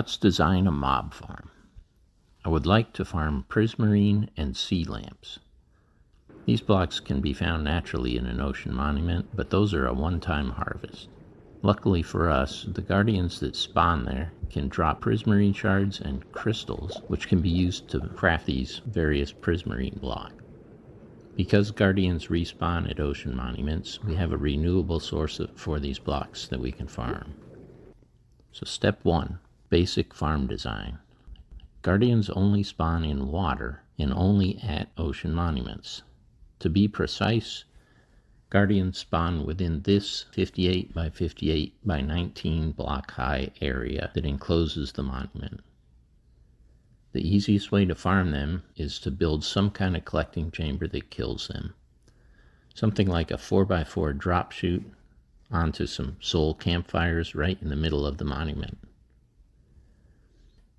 Let's design a mob farm. I would like to farm prismarine and sea lamps. These blocks can be found naturally in an ocean monument, but those are a one-time harvest. Luckily for us, the guardians that spawn there can drop prismarine shards and crystals, which can be used to craft these various prismarine blocks. Because guardians respawn at ocean monuments, we have a renewable source for these blocks that we can farm. So step 1, basic farm design. Guardians only spawn in water and only at ocean monuments. To be precise, guardians spawn within this 58 by 58 by 19 block high area that encloses the monument. The easiest way to farm them is to build some kind of collecting chamber that kills them. Something like a 4x4 drop chute onto some soul campfires right in the middle of the monument.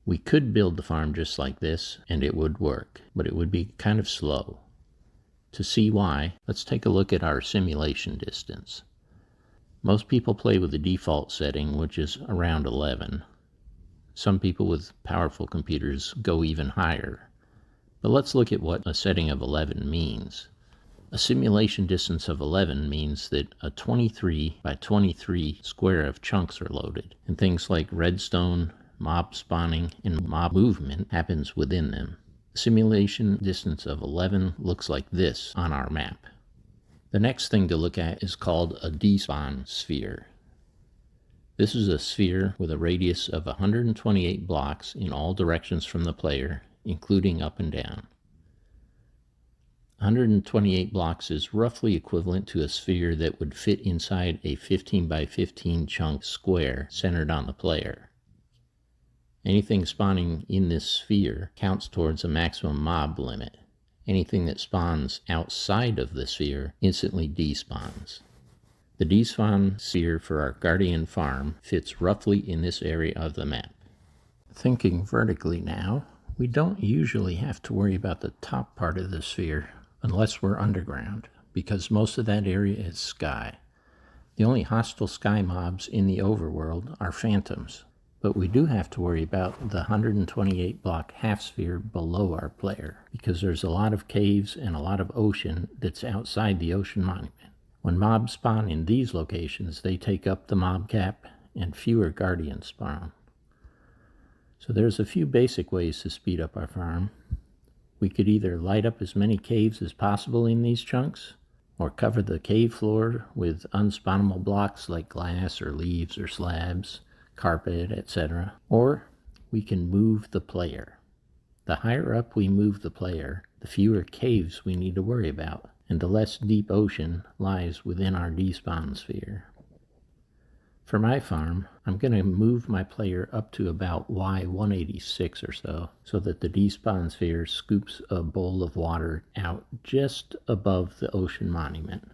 We could build the farm just like this and it would work, but it would be kind of slow. To see why, let's take a look at our simulation distance. Most people play with the default setting, which is around 11. Some people with powerful computers go even higher. But let's look at what a setting of 11 means. A simulation distance of 11 means that a 23 by 23 square of chunks are loaded, and things like redstone, mob spawning, and mob movement happens within them. The simulation distance of 11 looks like this on our map. The next thing to look at is called a despawn sphere. This is a sphere with a radius of 128 blocks in all directions from the player, including up and down. 128 blocks is roughly equivalent to a sphere that would fit inside a 15 by 15 chunk square centered on the player. Anything spawning in this sphere counts towards a maximum mob limit. Anything that spawns outside of the sphere instantly despawns. The despawn sphere for our guardian farm fits roughly in this area of the map. Thinking vertically now, we don't usually have to worry about the top part of the sphere unless we're underground, because most of that area is sky. The only hostile sky mobs in the overworld are phantoms, but we do have to worry about the 128 block half sphere below our player, because there's a lot of caves and a lot of ocean that's outside the ocean monument. When mobs spawn in these locations, they take up the mob cap and fewer guardians spawn. So there's a few basic ways to speed up our farm. We could either light up as many caves as possible in these chunks, or cover the cave floor with unspawnable blocks like glass or leaves or slabs, carpet, etc. Or we can move the player. The higher up we move the player, the fewer caves we need to worry about, and the less deep ocean lies within our despawn sphere. For my farm, I'm going to move my player up to about Y186 or so that the despawn sphere scoops a bowl of water out just above the ocean monument.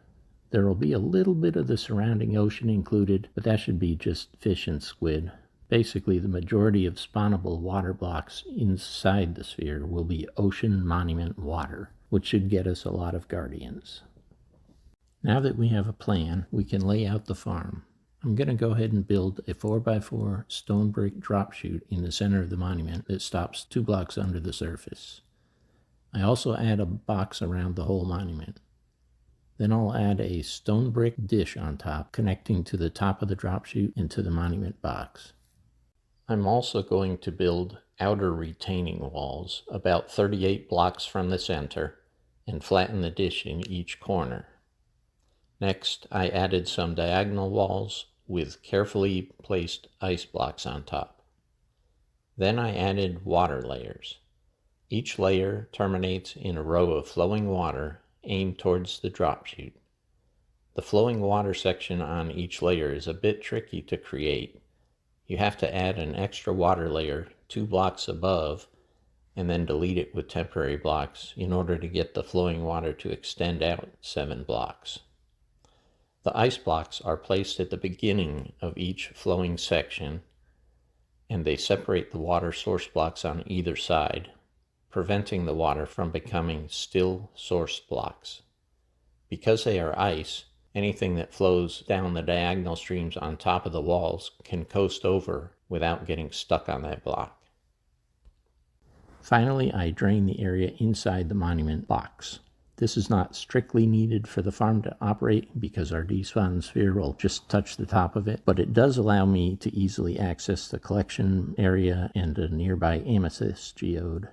There will be a little bit of the surrounding ocean included, but that should be just fish and squid. Basically, the majority of spawnable water blocks inside the sphere will be ocean monument water, which should get us a lot of guardians. Now that we have a plan, we can lay out the farm. I'm going to go ahead and build a 4x4 stone brick drop chute in the center of the monument that stops 2 blocks under the surface. I also add a box around the whole monument. Then I'll add a stone brick dish on top, connecting to the top of the drop chute and to the monument box. I'm also going to build outer retaining walls about 38 blocks from the center and flatten the dish in each corner. Next, I added some diagonal walls with carefully placed ice blocks on top. Then I added water layers. Each layer terminates in a row of flowing water aimed towards the drop chute. The flowing water section on each layer is a bit tricky to create. You have to add an extra water layer 2 blocks above and then delete it with temporary blocks in order to get the flowing water to extend out 7 blocks. The ice blocks are placed at the beginning of each flowing section, and they separate the water source blocks on either side, preventing the water from becoming still source blocks. Because they are ice, anything that flows down the diagonal streams on top of the walls can coast over without getting stuck on that block. Finally, I drain the area inside the monument box. This is not strictly needed for the farm to operate because our despawn sphere will just touch the top of it, but it does allow me to easily access the collection area and a nearby amethyst geode.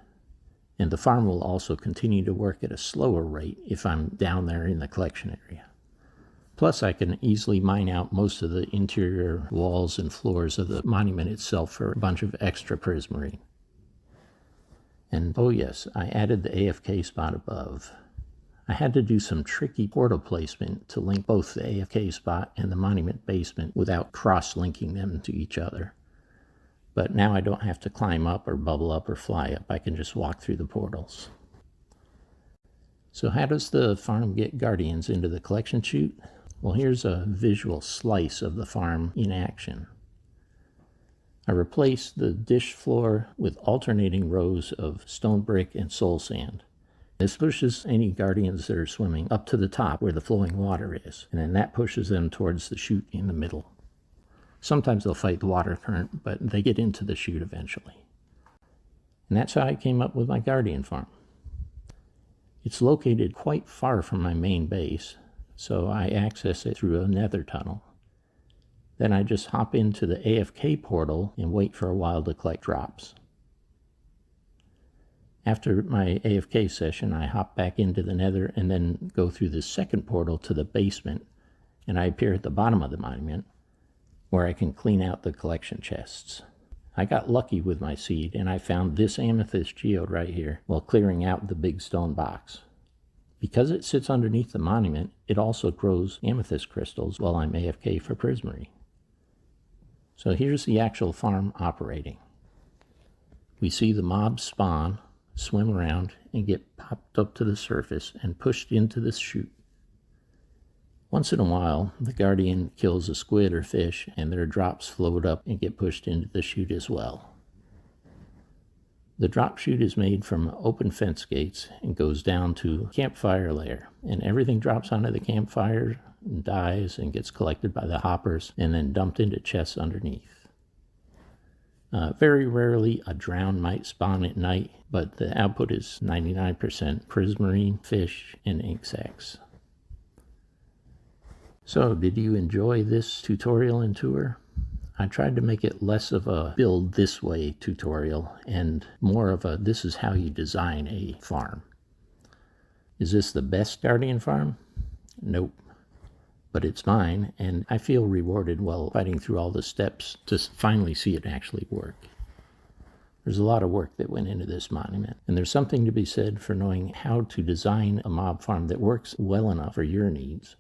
And the farm will also continue to work at a slower rate if I'm down there in the collection area. Plus, I can easily mine out most of the interior walls and floors of the monument itself for a bunch of extra prismarine. And oh yes, I added the AFK spot above. I had to do some tricky portal placement to link both the AFK spot and the monument basement without cross-linking them to each other. But now I don't have to climb up or bubble up or fly up. I can just walk through the portals. So how does the farm get guardians into the collection chute? Well, here's a visual slice of the farm in action. I replaced the dish floor with alternating rows of stone brick and soul sand. This pushes any guardians that are swimming up to the top where the flowing water is, and then that pushes them towards the chute in the middle. Sometimes they'll fight the water current, but they get into the chute eventually. And that's how I came up with my guardian farm. It's located quite far from my main base, so I access it through a nether tunnel. Then I just hop into the AFK portal and wait for a while to collect drops. After my AFK session, I hop back into the nether and then go through the second portal to the basement, and I appear at the bottom of the monument, where I can clean out the collection chests. I got lucky with my seed, and I found this amethyst geode right here while clearing out the big stone box. Because it sits underneath the monument, it also grows amethyst crystals while I'm AFK for prismarine. So here's the actual farm operating. We see the mobs spawn, swim around, and get popped up to the surface and pushed into the chute. Once in a while, the guardian kills a squid or fish, and their drops float up and get pushed into the chute as well. The drop chute is made from open fence gates and goes down to campfire layer, and everything drops onto the campfire and dies and gets collected by the hoppers and then dumped into chests underneath. Very rarely a drown might spawn at night, but the output is 99% prismarine, fish, and ink sacs. So, did you enjoy this tutorial and tour? I tried to make it less of a build this way tutorial and more of a this is how you design a farm. Is this the best guardian farm? Nope. But it's mine, and I feel rewarded while fighting through all the steps to finally see it actually work. There's a lot of work that went into this monument, and there's something to be said for knowing how to design a mob farm that works well enough for your needs.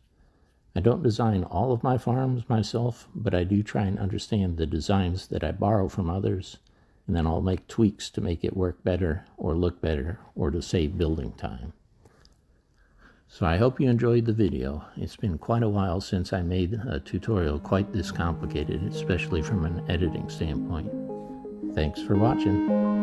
I don't design all of my farms myself, but I do try and understand the designs that I borrow from others, and then I'll make tweaks to make it work better, or look better, or to save building time. So I hope you enjoyed the video. It's been quite a while since I made a tutorial quite this complicated, especially from an editing standpoint. Thanks for watching.